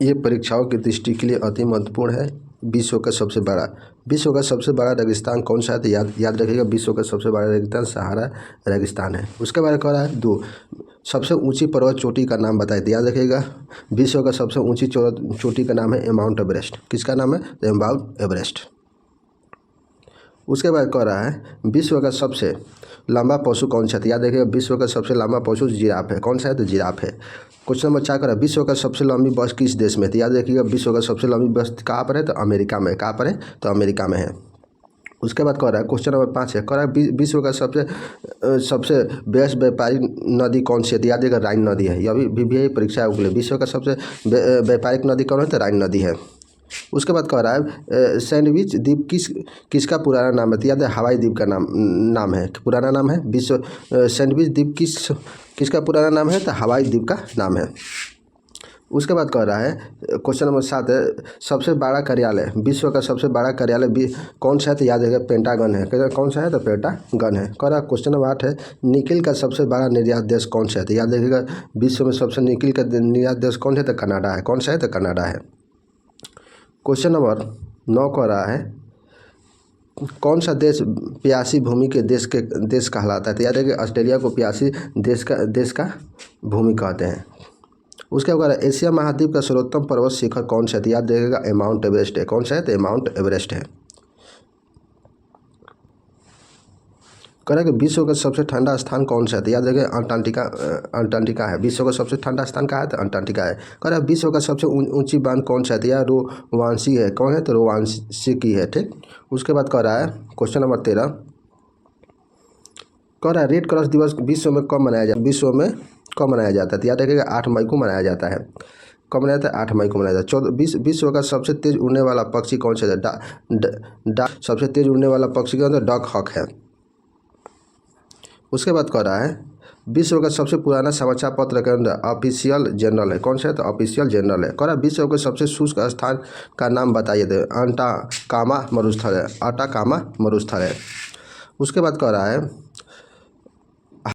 ये परीक्षाओं की दृष्टि के लिए अति महत्वपूर्ण है। विश्व का सबसे बड़ा रेगिस्तान कौन सा है? तो याद रखिएगा, विश्व का सबसे बड़ा रेगिस्तान सहारा रेगिस्तान है। उसके बाद कह रहा है 2, सबसे ऊंची पर्वत चोटी का नाम बताइए। तो याद रखिएगा, विश्व का सबसे ऊंची चोटी का नाम है माउंट एवरेस्ट। किसका नाम है? तो माउंट एवरेस्ट। उसके बाद कह रहा है विश्व का सबसे लंबा पशु कौन सा है? तो याद रखिएगा, विश्व का सबसे लंबा पशु जिराफ है। कौन सा है? तो जिराफ है। क्वेश्चन नंबर 4 करा, विश्व का सबसे लंबी बस किस देश में? तो याद रखिएगा, विश्व का सबसे लंबी बस कहाँ पर है? तो अमेरिका में। कहाँ पर है? तो अमेरिका में है। उसके बाद कह रहा है क्वेश्चन नंबर 5 है, कह रहा है विश्व का सबसे व्यस्त व्यापारिक नदी कौन सी है? तो याद रखिएगा, राइन नदी है। यह भी परीक्षा के लिए विश्व का सबसे व्यापारिक नदी कौन है? तो राइन नदी है। उसके बाद कह रहा है सैंडविच द्वीप किसका पुराना नाम है? तो याद है, हवाई द्वीप का नाम है। पुराना नाम है विश्व सैंडविच द्वीप किसका पुराना नाम है? तो हवाई द्वीप का नाम है। उसके बाद कह रहा है क्वेश्चन नंबर 7 है, सबसे बड़ा कार्यालय, विश्व का सबसे बड़ा कार्यालय कौन सा है? तो याद रखिएगा, पेंटागन है। कौन सा है? तो पेंटागन है। कह रहा है क्वेश्चन नंबर 8 है, निकिल का सबसे बड़ा निर्यात देश कौन सा है? तो याद रखिएगा, विश्व में सबसे निकिल का निर्यात देश कौन है? तो कनाडा है। कौन सा है? तो कनाडा है। क्वेश्चन नंबर 9 कह रहा है कौन सा देश प्यासी भूमि के देश कहलाता है? तो याद रखिए, ऑस्ट्रेलिया को प्यासी देश का भूमि कहते हैं। उसके बाद एशिया महाद्वीप का सर्वोत्तम पर्वत शिखर कौन सा है? तो याद रखिएगा, माउंट एवरेस्ट है। कौन सा है? तो माउंट एवरेस्ट है। कह रहा है कि विश्व का सबसे ठंडा स्थान कौन सा है? तो याद रखिए, अंटार्कटिका है। विश्व का सबसे ठंडा स्थान कहाँ है? तो अंटार्कटिका है। कह रहा है विश्व का सबसे ऊंची बांध कौन सा है? तो यह रोवांशी है। कौन है? तो रोवांशी की है। ठीक। उसके बाद कह रहा है क्वेश्चन नंबर 13, कह रहा है रेड क्रॉस दिवस विश्व में कब मनाया जाता है? तो याद रखिएगा, 8 मई को मनाया जाता है। कब मनाया जाता है? 8 मई को मनाया जाता है। विश्व का सबसे तेज उड़ने वाला पक्षी कौन सा है? सबसे तेज उड़ने वाला पक्षी कौन है? तो डक हॉक है। उसके बाद कह रहा है विश्व का सबसे पुराना समाचार पत्र का ऑफिशियल जर्नल है। कौन सा है? तो ऑफिशियल जर्नल है। कह रहा है विश्व के सबसे शुष्क स्थान का नाम बताइए। तो अटाकामा मरुस्थल है। उसके बाद कह रहा है